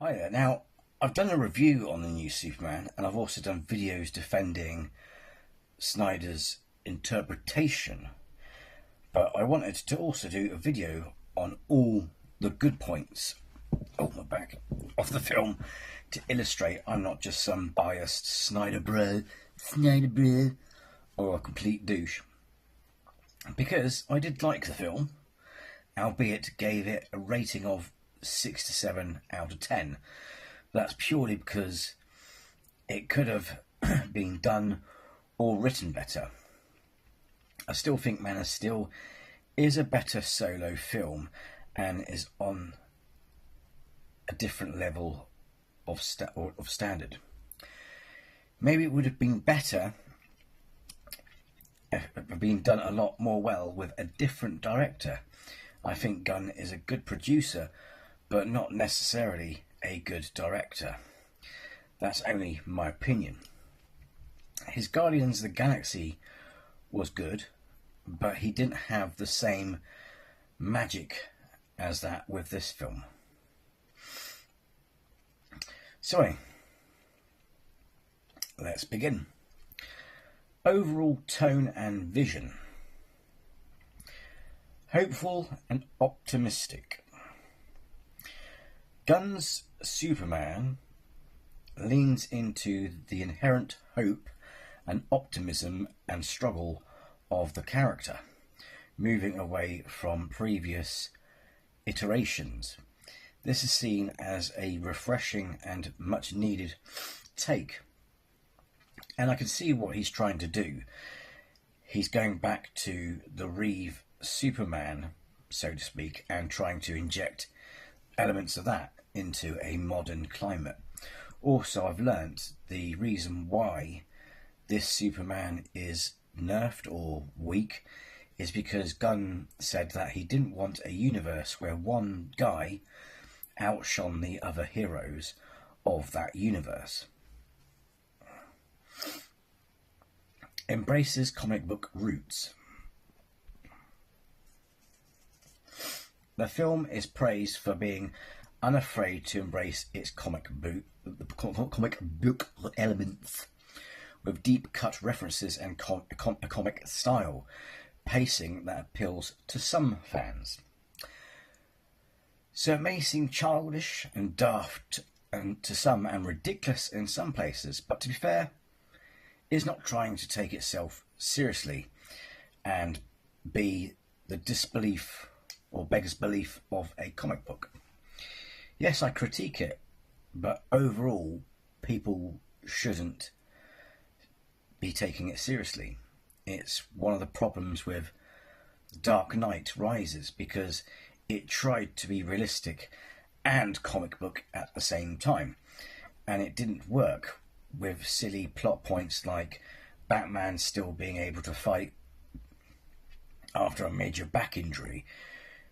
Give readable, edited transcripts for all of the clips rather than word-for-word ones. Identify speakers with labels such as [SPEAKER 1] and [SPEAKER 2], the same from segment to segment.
[SPEAKER 1] Hi there. Now, I've done a review on the new Superman, and I've also done videos defending Snyder's interpretation. But I wanted to also do a video on all the good points, oh my back, of the film to illustrate I'm not just some biased Snyder bro, or a complete douche. Because I did like the film, albeit gave it a rating of 6 to 7 out of 10. That's purely because it could have been done or written better. I still think Man of Steel is a better solo film and is on a different level of standard. Maybe it would have been better if it had been done a lot more well with a different director. I think Gunn is a good producer, but not necessarily a good director. That's only my opinion. His Guardians of the Galaxy was good, but he didn't have the same magic as that with this film. So, let's begin. Overall tone and vision. Hopeful and optimistic. Gunn's Superman leans into the inherent hope and optimism and struggle of the character, moving away from previous iterations. This is seen as a refreshing and much needed take. And I can see what he's trying to do. He's going back to the Reeve Superman, so to speak, and trying to inject elements of that into a modern climate. Also, I've learnt the reason why this Superman is nerfed or weak is because Gunn said that he didn't want a universe where one guy outshone the other heroes of that universe. Embraces comic book roots. The film is praised for being unafraid to embrace its comic book elements, with deep-cut references and a comic style, pacing that appeals to some fans. So it may seem childish and daft and to some and ridiculous in some places, but to be fair, it's not trying to take itself seriously and be the disbelief or beggars belief of a comic book. Yes, I critique it, but overall, people shouldn't be taking it seriously. It's one of the problems with Dark Knight Rises, because it tried to be realistic and comic book at the same time, and it didn't work, with silly plot points like Batman still being able to fight after a major back injury,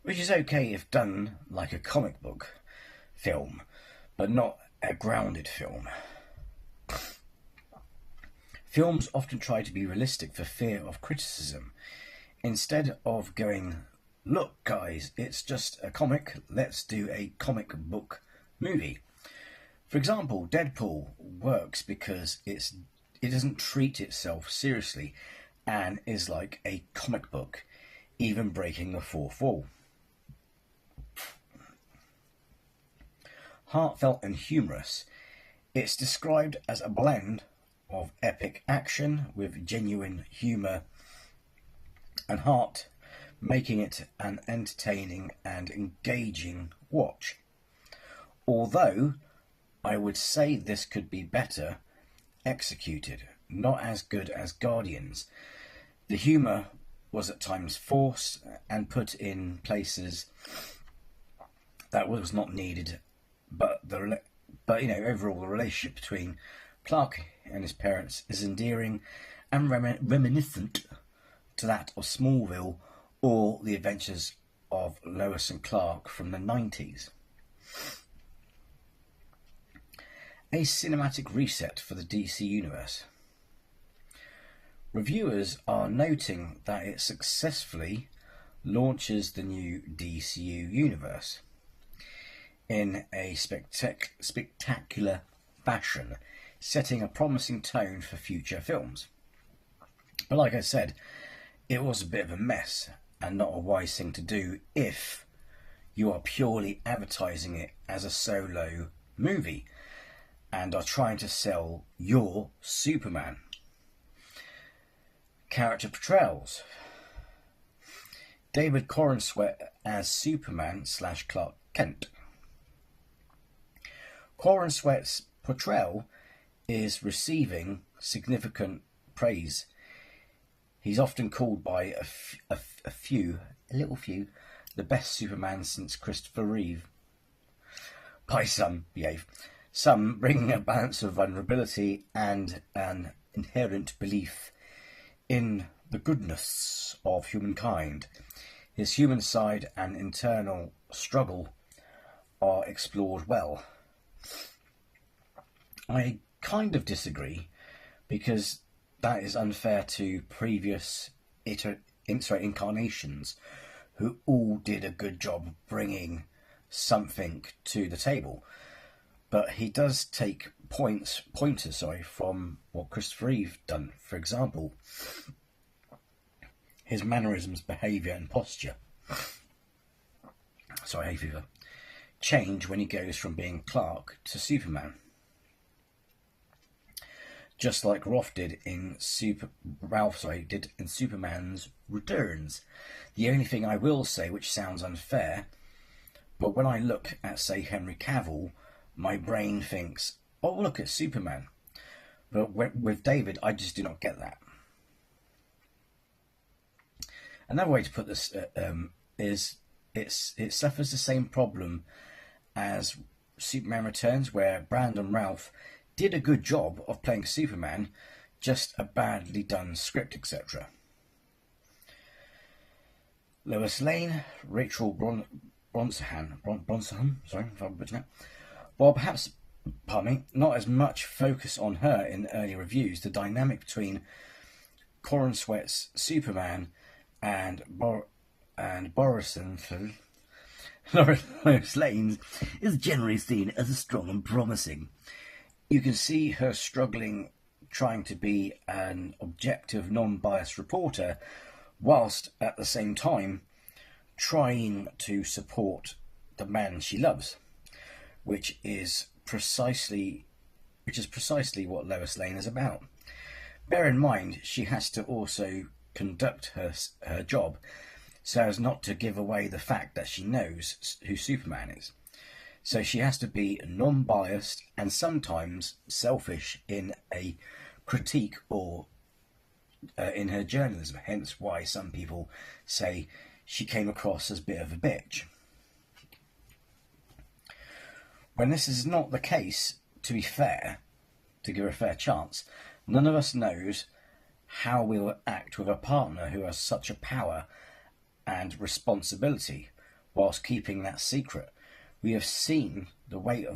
[SPEAKER 1] which is okay if done like a comic book film, but not a grounded film. Films often try to be realistic for fear of criticism. Instead of going, look guys, it's just a comic, let's do a comic book movie. For example, Deadpool works because it doesn't treat itself seriously and is like a comic book, even breaking the fourth wall. Heartfelt and humorous. It's described as a blend of epic action with genuine humour and heart, making it an entertaining and engaging watch. Although I would say this could be better executed, not as good as Guardians. The humour was at times forced and put in places that was not needed, but overall the relationship between Clark and his parents is endearing and reminiscent to that of Smallville or the adventures of Lois and Clark from the 90s. A cinematic reset for the DC universe. Reviewers are noting that it successfully launches the new DCU universe. in a spectacular fashion, setting a promising tone for future films. But like I said, it was a bit of a mess and not a wise thing to do if you are purely advertising it as a solo movie and are trying to sell your Superman. Character portrayals. David Corenswet as Superman / Clark Kent. Corenswet's portrayal is receiving significant praise. He's often called by a little few, the best Superman since Christopher Reeve. By some, behave. Some bringing a balance of vulnerability and an inherent belief in the goodness of humankind. His human side and internal struggle are explored well. I kind of disagree, because that is unfair to previous incarnations who all did a good job bringing something to the table. But he does take pointers from what Christopher Reeve done. For example, his mannerisms, behaviour and posture change when he goes from being Clark to Superman. Just like Ralph did in Superman's Returns. The only thing I will say, which sounds unfair, but when I look at, say, Henry Cavill, my brain thinks, oh, look at Superman. But with David, I just do not get that. Another way to put this is it suffers the same problem as Superman Returns, where Brandon Routh did a good job of playing Superman, just a badly done script, etc. Lois Lane, Rachel Brosnahan, sorry if I'm butchering that. While perhaps, not as much focus on her in early reviews, the dynamic between Corenswet's Superman and Lois Lane's is generally seen as strong and promising. You can see her struggling, trying to be an objective, non-biased reporter, whilst at the same time trying to support the man she loves, which is precisely what Lois Lane is about. Bear in mind, she has to also conduct her job so as not to give away the fact that she knows who Superman is. So she has to be non-biased and sometimes selfish in a critique or in her journalism, hence why some people say she came across as a bit of a bitch. When this is not the case, to be fair, to give her a fair chance, none of us knows how we will act with a partner who has such a power and responsibility whilst keeping that secret. We have seen the weight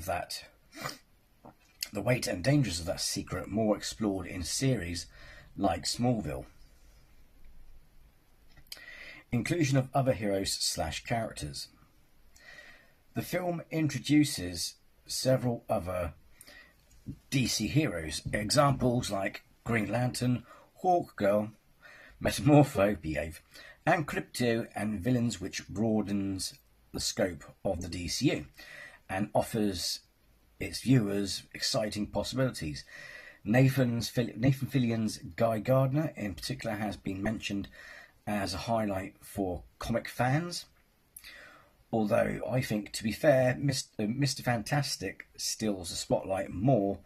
[SPEAKER 1] and dangers of that secret more explored in series like Smallville. Inclusion of other heroes / characters. The film introduces several other DC heroes, examples like Green Lantern, Hawkgirl, Metamorpho, and Crypto, and villains, which broadens the scope of the DCU and offers its viewers exciting possibilities. Nathan Fillion's Guy Gardner in particular has been mentioned as a highlight for comic fans, although I think, to be fair, Mr. Fantastic steals the spotlight more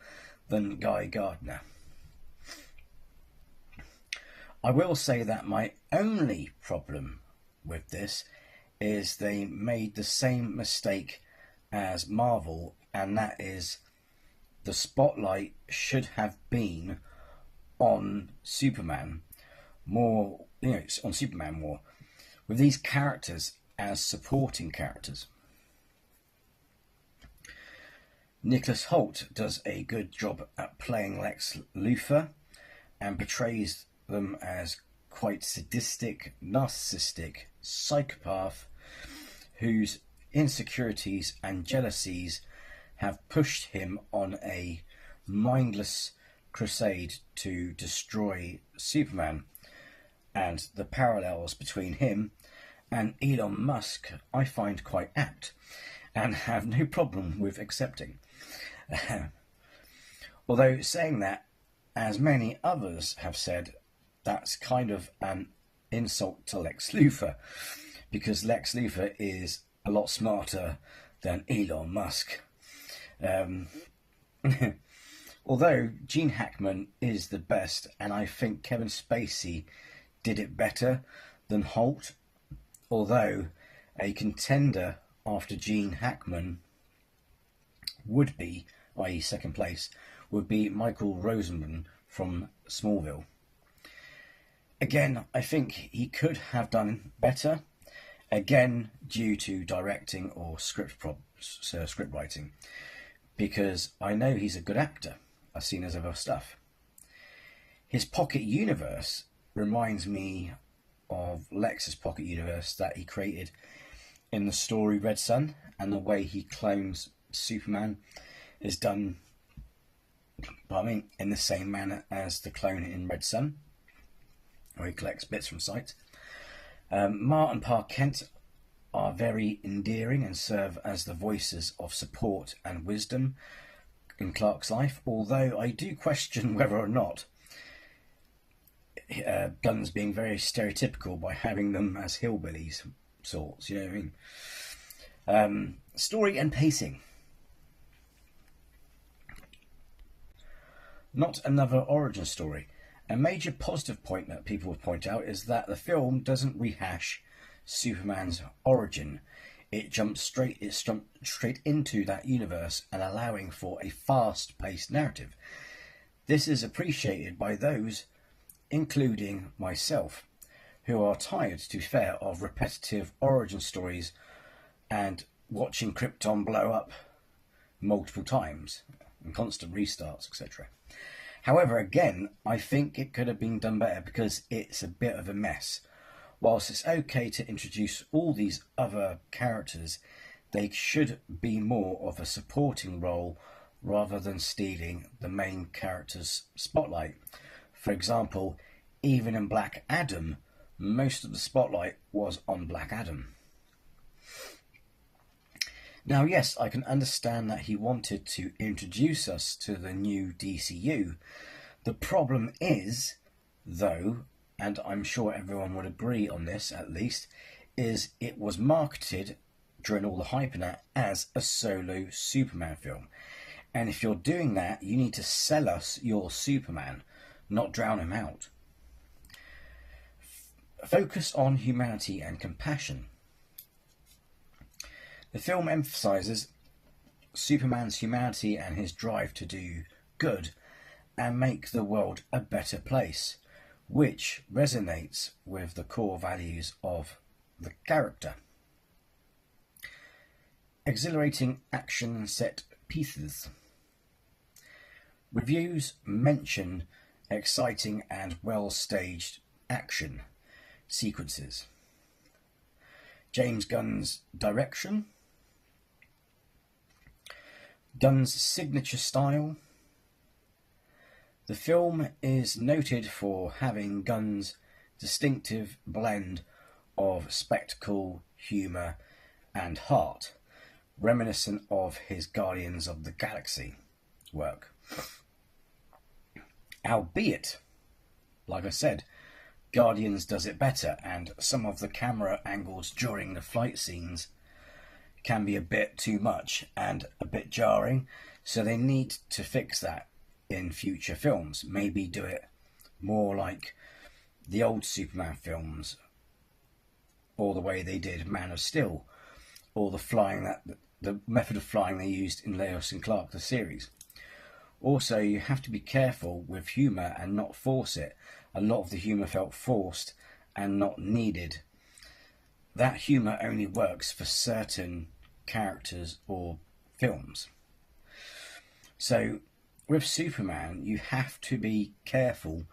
[SPEAKER 1] than Guy Gardner. I will say that my only problem with this is they made the same mistake as Marvel, and that is the spotlight should have been on Superman more, on Superman more, with these characters as supporting characters. Nicholas Hoult does a good job at playing Lex Luthor and portrays them as quite sadistic, narcissistic psychopath whose insecurities and jealousies have pushed him on a mindless crusade to destroy Superman, and the parallels between him and Elon Musk I find quite apt and have no problem with accepting. Although saying that, as many others have said, that's kind of an insult to Lex Luthor, because Lex Luthor is a lot smarter than Elon Musk. Although Gene Hackman is the best, and I think Kevin Spacey did it better than Holt, although a contender after Gene Hackman would be, i.e. second place, would be Michael Rosenbaum from Smallville. Again, I think he could have done better, again due to directing or script writing, because I know he's a good actor. I've seen his other stuff. His pocket universe reminds me of Lex's pocket universe that he created in the story Red Sun, and the way he clones Superman is done, in the same manner as the clone in Red Sun, where he collects bits from sites. Mark and Pa Kent are very endearing and serve as the voices of support and wisdom in Clark's life, although I do question whether or not Gunn's being very stereotypical by having them as hillbillies sorts, you know what I mean? Story and pacing. Not another origin story. A major positive point that people would point out is that the film doesn't rehash Superman's origin. It jumps straight into that universe and allowing for a fast-paced narrative. This is appreciated by those, including myself, who are tired, to be fair, of repetitive origin stories and watching Krypton blow up multiple times and constant restarts, etc. However, again, I think it could have been done better because it's a bit of a mess. Whilst it's okay to introduce all these other characters, they should be more of a supporting role rather than stealing the main character's spotlight. For example, even in Black Adam, most of the spotlight was on Black Adam. Now, yes, I can understand that he wanted to introduce us to the new DCU. The problem is, though, and I'm sure everyone would agree on this at least, is it was marketed during all the hype in that as a solo Superman film. And if you're doing that, you need to sell us your Superman, not drown him out. Focus on humanity and compassion. The film emphasises Superman's humanity and his drive to do good and make the world a better place, which resonates with the core values of the character. Exhilarating action set pieces. Reviews mention exciting and well-staged action sequences. James Gunn's direction. Gunn's signature style. The film is noted for having Gunn's distinctive blend of spectacle, humour and heart, reminiscent of his Guardians of the Galaxy work. Albeit, like I said, Guardians does it better, and some of the camera angles during the fight scenes can be a bit too much and a bit jarring, so they need to fix that in future films. Maybe do it more like the old Superman films, or the way they did Man of Steel, or the method of flying they used in Lois and Clark, the series. Also, you have to be careful with humour and not force it. A lot of the humour felt forced and not needed. That humour only works for certain characters or films. So, with Superman, you have to be careful.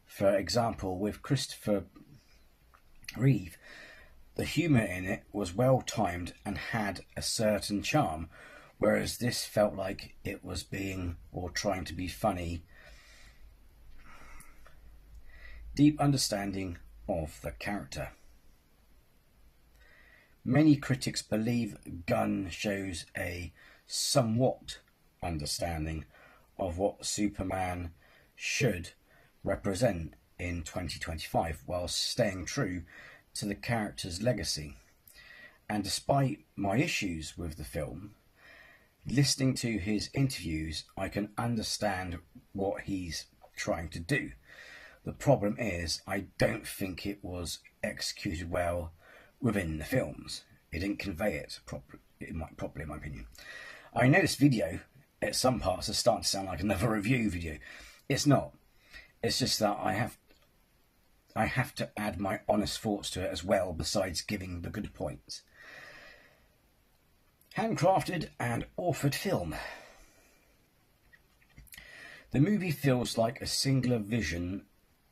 [SPEAKER 1] For example, with Christopher Reeve, The humour in it was well timed and had a certain charm, whereas this felt like it was being or trying to be funny. Deep understanding of the character. Many critics believe Gunn shows a somewhat understanding of what Superman should represent in 2025 while staying true to the character's legacy. And despite my issues with the film, listening to his interviews, I can understand what he's trying to do. The problem is, I don't think it was executed well within the films. It didn't convey it properly, in my opinion. I know this video, at some parts, is starting to sound like another review video. It's not. It's just that I have to add my honest thoughts to it as well, besides giving the good points. Handcrafted and authored film. The movie feels like a singular vision,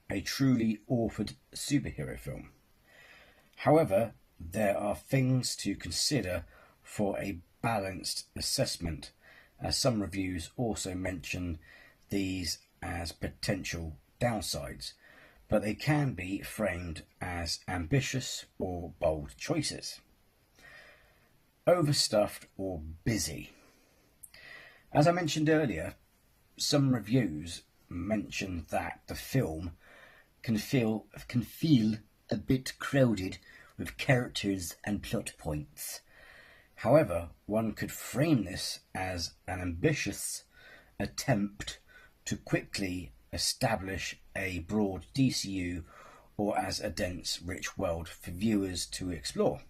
[SPEAKER 1] a truly authored superhero film. However, there are things to consider for a balanced assessment, as some reviews also mention these as potential downsides, but they can be framed as ambitious or bold choices. Overstuffed or busy. As I mentioned earlier, some reviews mention that the film can feel a bit crowded with characters and plot points. However, one could frame this as an ambitious attempt to quickly establish a broad DCU, or as a dense, rich world for viewers to explore,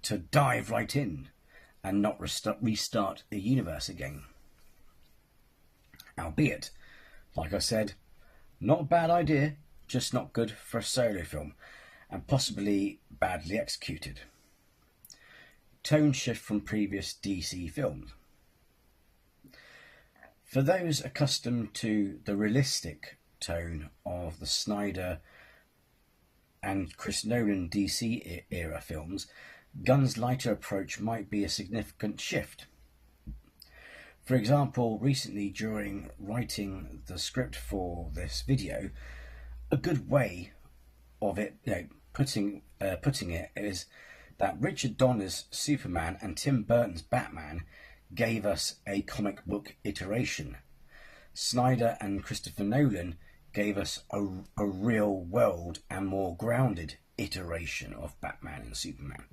[SPEAKER 1] to dive right in and not restart the universe again. Albeit, like I said, not a bad idea, just not good for a solo film, and possibly badly executed. Tone shift from previous DC films. For those accustomed to the realistic tone of the Snyder and Chris Nolan DC era films, Gunn's lighter approach might be a significant shift. For example, recently during writing the script for this video, a good way of it, putting it is that Richard Donner's Superman and Tim Burton's Batman gave us a comic book iteration. Snyder and Christopher Nolan gave us a real world and more grounded iteration of Batman and Superman.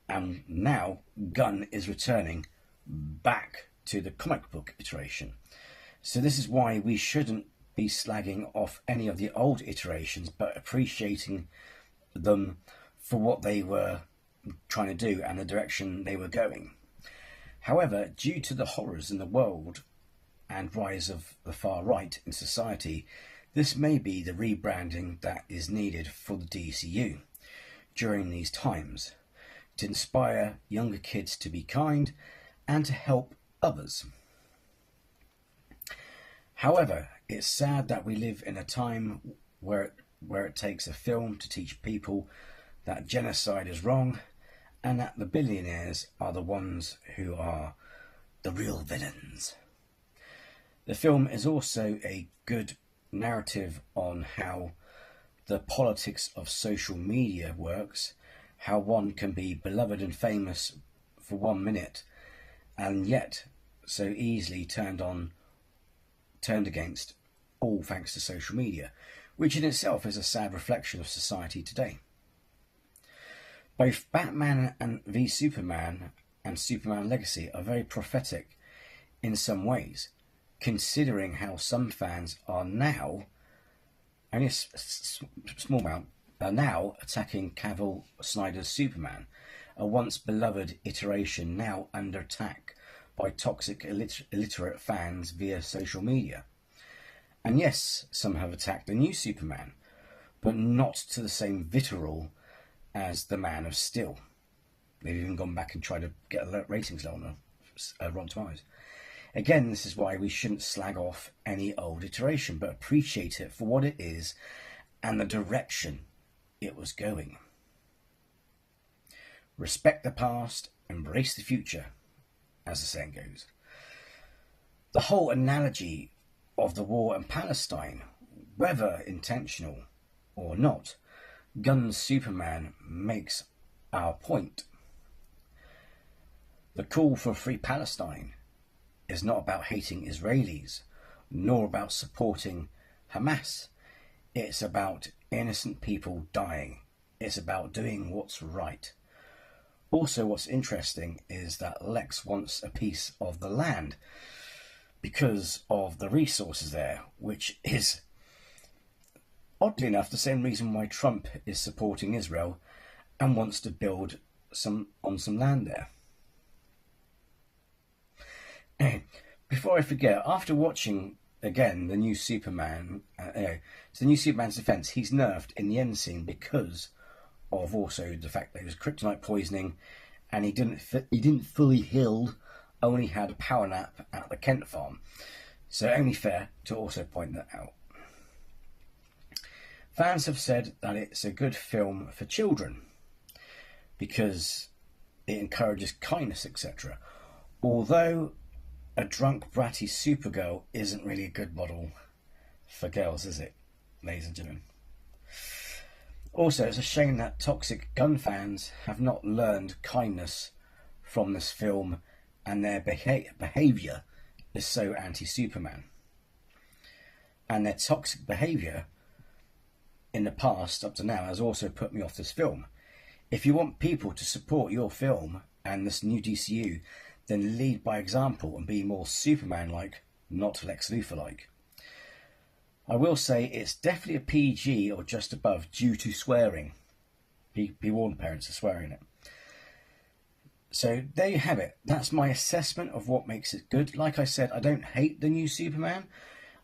[SPEAKER 1] And now Gunn is returning back to the comic book iteration. So this is why we shouldn't be slagging off any of the old iterations, but appreciating them for what they were trying to do and the direction they were going. However, due to the horrors in the world and rise of the far right in society, this may be the rebranding that is needed for the DCU during these times, to inspire younger kids to be kind and to help others. However, it's sad that we live in a time where it takes a film to teach people that genocide is wrong and that the billionaires are the ones who are the real villains. The film is also a good narrative on how the politics of social media works, how one can be beloved and famous for 1 minute and yet so easily turned against, all thanks to social media, which in itself is a sad reflection of society today. Both Batman and v Superman and Superman Legacy are very prophetic in some ways, considering how some fans are now, only a small amount, are now attacking Cavill Snyder's Superman, a once beloved iteration now under attack by toxic illiterate fans via social media. And yes, some have attacked the new Superman, but not to the same vitriol as the Man of Steel. They've even gone back and tried to get alert ratings on Rotten Tomatoes. Again, this is why we shouldn't slag off any old iteration, but appreciate it for what it is and the direction it was going. Respect the past, embrace the future, as the saying goes. The whole analogy of the war in Palestine, whether intentional or not, Gunn's Superman makes our point. The call for a free Palestine is not about hating Israelis, nor about supporting Hamas. It's about innocent people dying. It's about doing what's right. Also, what's interesting is that Lex wants a piece of the land because of the resources there, which is, oddly enough, the same reason why Trump is supporting Israel and wants to build on some land there. Before I forget, after watching again the new Superman, the new Superman's defense, he's nerfed in the end scene because of also the fact that it was kryptonite poisoning, and he didn't fully heal, only had a power nap at the Kent farm. So only fair to also point that out. Fans have said that it's a good film for children because it encourages kindness, etc. Although a drunk, bratty Supergirl isn't really a good model for girls, is it, ladies and gentlemen? Also, it's a shame that toxic gun fans have not learned kindness from this film, and their behaviour is so anti-Superman. And their toxic behaviour in the past, up to now, has also put me off this film. If you want people to support your film and this new DCU, then lead by example and be more Superman-like, not Lex Luthor-like. I will say it's definitely a PG or just above due to swearing. Be warned, parents, of swearing it. So there you have it. That's my assessment of what makes it good. Like I said, I don't hate the new Superman.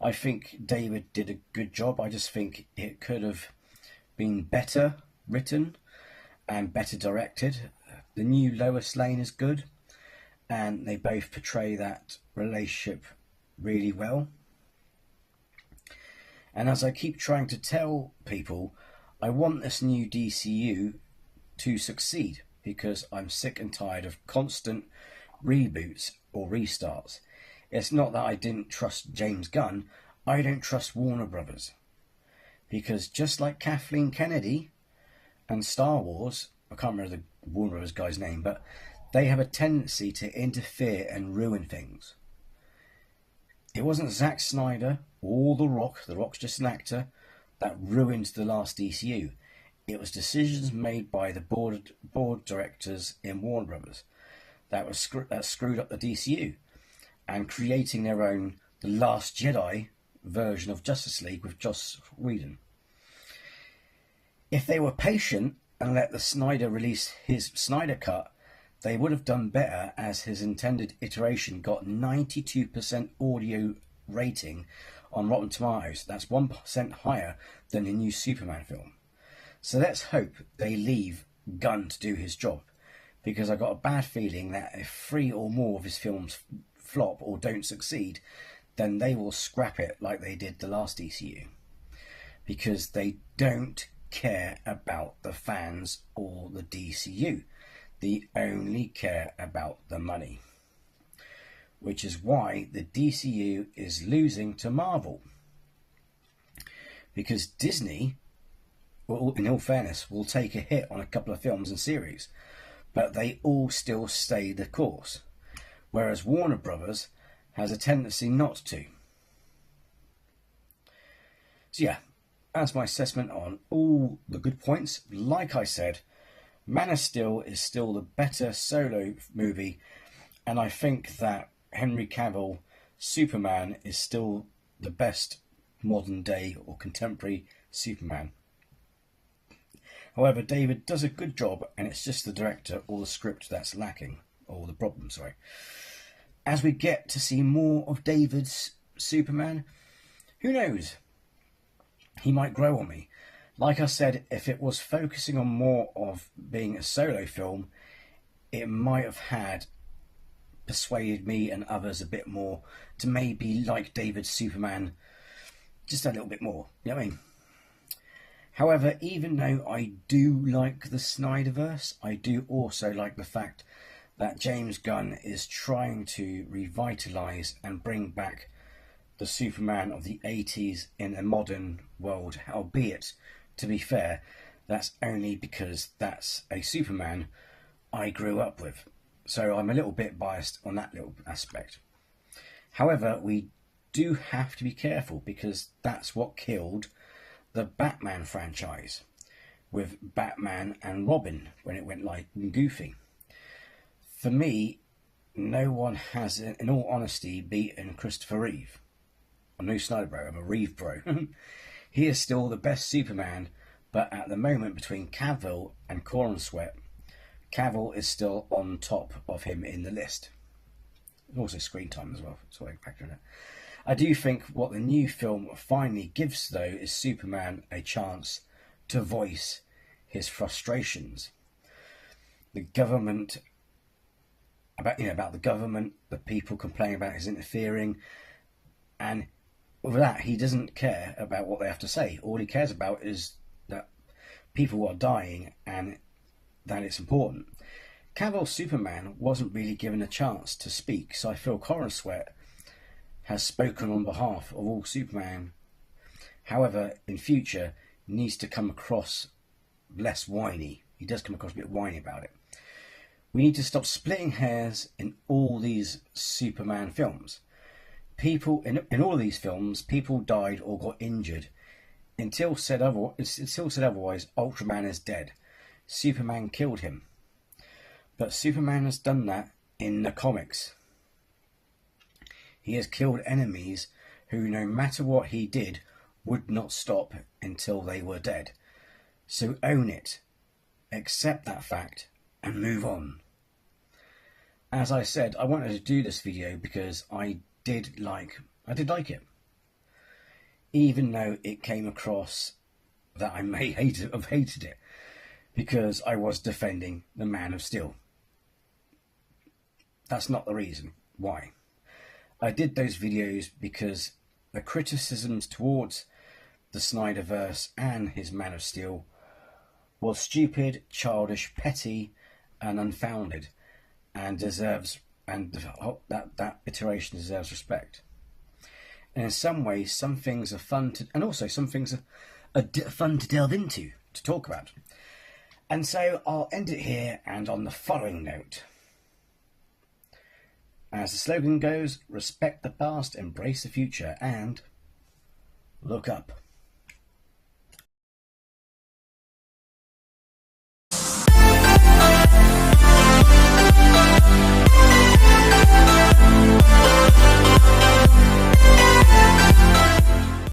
[SPEAKER 1] I think David did a good job. I just think it could have been better written and better directed. The new Lois Lane is good, and they both portray that relationship really well. And as I keep trying to tell people, I want this new DCU to succeed because I'm sick and tired of constant reboots or restarts. It's not that I didn't trust James Gunn, I don't trust Warner Brothers. Because just like Kathleen Kennedy and Star Wars, I can't remember the Warner Brothers guy's name, but they have a tendency to interfere and ruin things. It wasn't Zack Snyder or The Rock's just an actor, that ruined the last DCU. It was decisions made by the board directors in Warner Brothers that screwed up the DCU, and creating their own The Last Jedi version of Justice League with Joss Whedon. If they were patient and let the Snyder release his Snyder Cut, they would have done better, as his intended iteration got 92% audio rating on Rotten Tomatoes. That's 1% higher than the new Superman film. So let's hope they leave Gunn to do his job, because I got a bad feeling that if 3 or more of his films flop or don't succeed, then they will scrap it like they did the last DCU, because they don't care about the fans or the DCU. They only care about the money, which is why the DCU is losing to Marvel, because Disney, well, in all fairness, will take a hit on a couple of films and series, but they all still stay the course, whereas Warner Brothers has a tendency not to. So yeah, that's my assessment on all the good points. Like I said, Man of Steel is still the better solo movie, and I think that Henry Cavill Superman is still the best modern day or contemporary Superman. However, David does a good job, and it's just the director or the script that's lacking, or the problem, sorry. As we get to see more of David's Superman, who knows? He might grow on me. Like I said, if it was focusing on more of being a solo film, it might have persuaded me and others a bit more to maybe like David's Superman just a little bit more. You know what I mean? However, even though I do like the Snyderverse, I do also like the fact that James Gunn is trying to revitalise and bring back the Superman of the 80s in a modern world, albeit, to be fair, that's only because that's a Superman I grew up with. So I'm a little bit biased on that little aspect. However, we do have to be careful because that's what killed the Batman franchise with Batman and Robin when it went like goofy. For me, no one has, in all honesty, beaten Christopher Reeve. I'm no Snyder bro, I'm a Reeve bro. He is still the best Superman, but at the moment between Cavill and Cornsweat, Cavill is still on top of him in the list. Also screen time as well, so I factor in it. I do think what the new film finally gives, though, is Superman a chance to voice his frustrations. The government, about the government, the people complaining about his interfering, and with that, he doesn't care about what they have to say. All he cares about is that people are dying and that it's important. Cavill's Superman wasn't really given a chance to speak, so I feel Cornsweat has spoken on behalf of all Superman. However, in future, needs to come across less whiny. He does come across a bit whiny about it. We need to stop splitting hairs in all these Superman films. People in all of these films, people died or got injured. Until said otherwise, Ultraman is dead. Superman killed him. But Superman has done that in the comics. He has killed enemies who, no matter what he did, would not stop until they were dead. So own it, accept that fact, and move on. As I said, I wanted to do this video because I did like it. Even though it came across that I may have hated it, because I was defending the Man of Steel. That's not the reason why. I did those videos because the criticisms towards the Snyderverse and his Man of Steel was stupid, childish, petty, and unfounded, and that iteration deserves respect. And in some ways, some things are fun to, and also some things are fun to delve into, to talk about. And so I'll end it here, and on the following note. As the slogan goes, respect the past, embrace the future, and look up.